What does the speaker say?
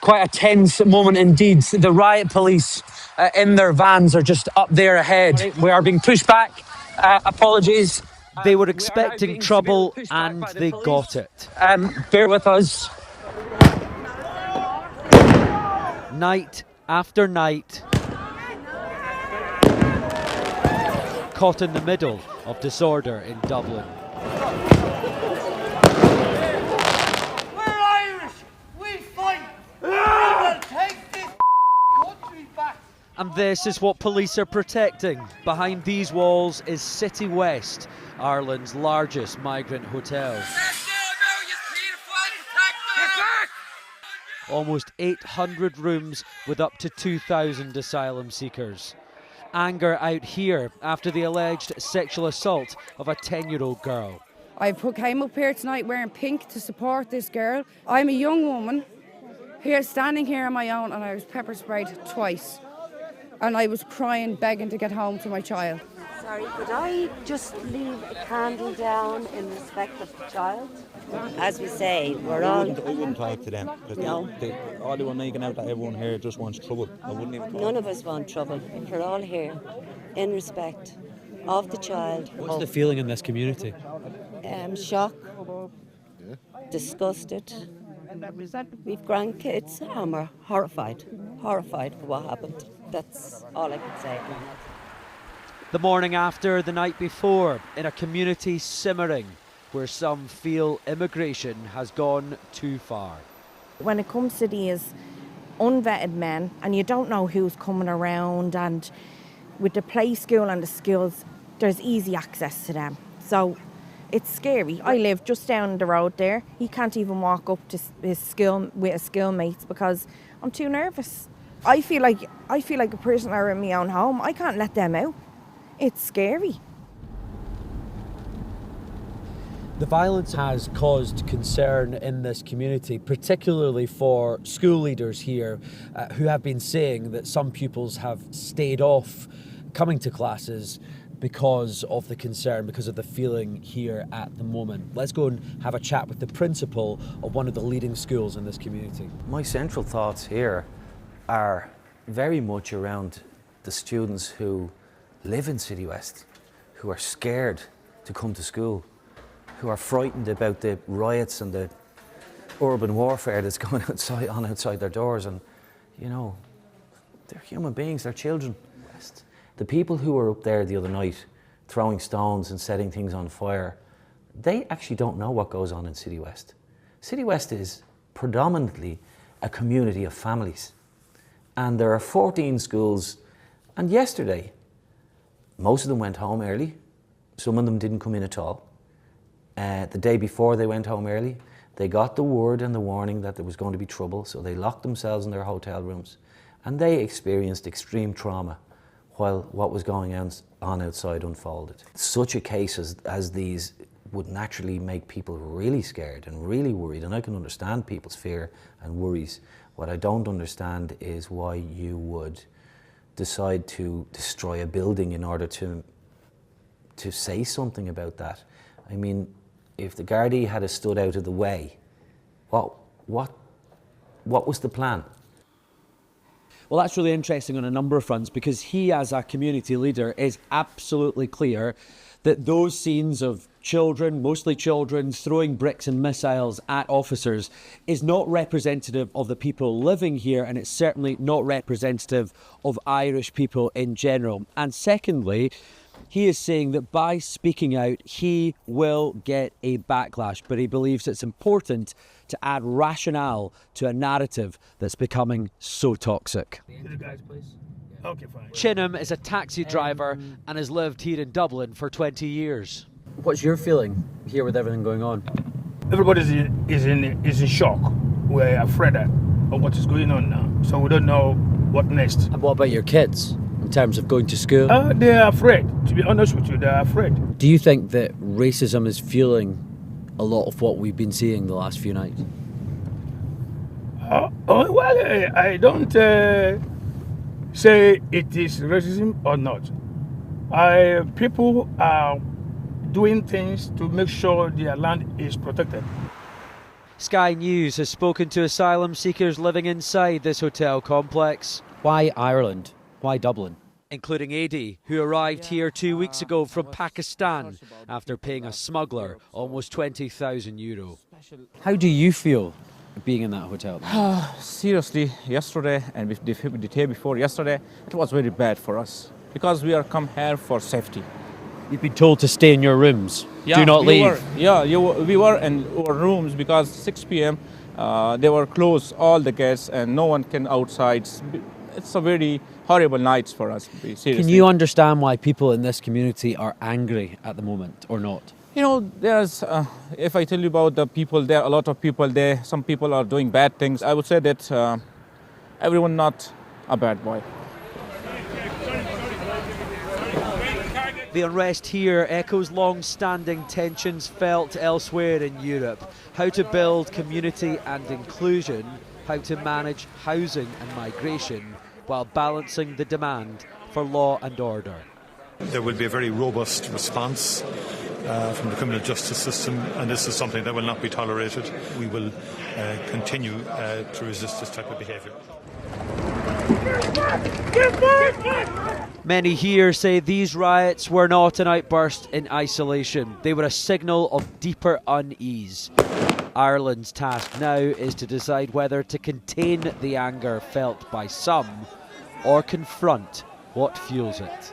Quite a tense moment indeed. The riot police in their vans are just up there ahead. We are being pushed back. Apologies. They were We are now expecting being severely trouble pushed back and by the they police. got it. Bear with us. Night after night, caught in the middle of disorder in Dublin. We're Irish! We fight! We will take this country back! And this is what police are protecting. Behind these walls is City West, Ireland's largest migrant hotel. Almost 800 rooms with up to 2,000 asylum seekers. Anger out here after the alleged sexual assault of a 10-year-old girl. I came up here tonight wearing pink to support this girl. I'm a young woman here, standing here on my own, and I was pepper sprayed twice. And I was crying, begging to get home to my child. Sorry, could I just leave a candle down in respect of the child? As we say, we're all... I wouldn't talk to them. No. All they were making out that everyone here just wants trouble. I wouldn't even talk. None of us want trouble. We're all here in respect of the child. What's the feeling in this community? Shock, disgusted. We've grandkids and we're horrified for what happened. That's all I can say. The morning after, the night before, in a community simmering, where some feel immigration has gone too far. When it comes to these unvetted men, and you don't know who's coming around, and with the play school and the schools, there's easy access to them. So it's scary. I live just down the road there. He can't even walk up to his school with his schoolmates because I'm too nervous. I feel like a prisoner in my own home. I can't let them out. It's scary. The violence has caused concern in this community, particularly for school leaders here who have been saying that some pupils have stayed off coming to classes because of the concern, because of the feeling here at the moment. Let's go and have a chat with the principal of one of the leading schools in this community. My central thoughts here are very much around the students who live in City West, who are scared to come to school, who are frightened about the riots and the urban warfare that's going on outside their doors. And, you know, they're human beings, they're children. The people who were up there the other night throwing stones and setting things on fire, they actually don't know what goes on in City West. City West is predominantly a community of families. And there are 14 schools, and yesterday, most of them went home early. Some of them didn't come in at all. The day before they went home early, they got the word and the warning that there was going to be trouble, so they locked themselves in their hotel rooms, and they experienced extreme trauma while what was going on outside unfolded. Such a case as these would naturally make people really scared and really worried, and I can understand people's fear and worries. What I don't understand is why you would decide to destroy a building in order to say something about that. I mean, if the Gardaí had stood out of the way, what was the plan? Well, that's really interesting on a number of fronts, because he, as a community leader, is absolutely clear that those scenes of children, mostly children, throwing bricks and missiles at officers is not representative of the people living here, and it's certainly not representative of Irish people in general. And secondly, he is saying that by speaking out, he will get a backlash, but he believes it's important to add rationale to a narrative that's becoming so toxic. Okay, fine. Chinham is a taxi driver and has lived here in Dublin for 20 years. What's your feeling here with everything going on? Everybody is in shock. We're afraid of what is going on now, so we don't know what next. And what about your kids in terms of going to school? They are afraid. To be honest with you, they are afraid. Do you think that racism is fueling a lot of what we've been seeing the last few nights? Well, I don't say it is racism or not. People are doing things to make sure their land is protected. Sky News has spoken to asylum seekers living inside this hotel complex. Why Ireland? Why Dublin? Including Adi, who arrived here 2 weeks ago from Pakistan after paying a smuggler almost €20,000. How do you feel being in that hotel? Seriously, yesterday and the day before yesterday, it was very bad for us because we are come here for safety. You've been told to stay in your rooms. Do not leave. We were in our rooms because 6 p.m. They were closed, all the gates, and no one can outside. It's a very horrible night for us. Seriously. Can you understand why people in this community are angry at the moment or not? You know, there's, if I tell you about the people, there are a lot of people there. Some people are doing bad things. I would say that everyone not a bad boy. The unrest here echoes long-standing tensions felt elsewhere in Europe. How to build community and inclusion, how to manage housing and migration while balancing the demand for law and order. There will be a very robust response from the criminal justice system, and this is something that will not be tolerated. We will continue to resist this type of behaviour. Many here say these riots were not an outburst in isolation. They were a signal of deeper unease. Ireland's task now is to decide whether to contain the anger felt by some or confront what fuels it.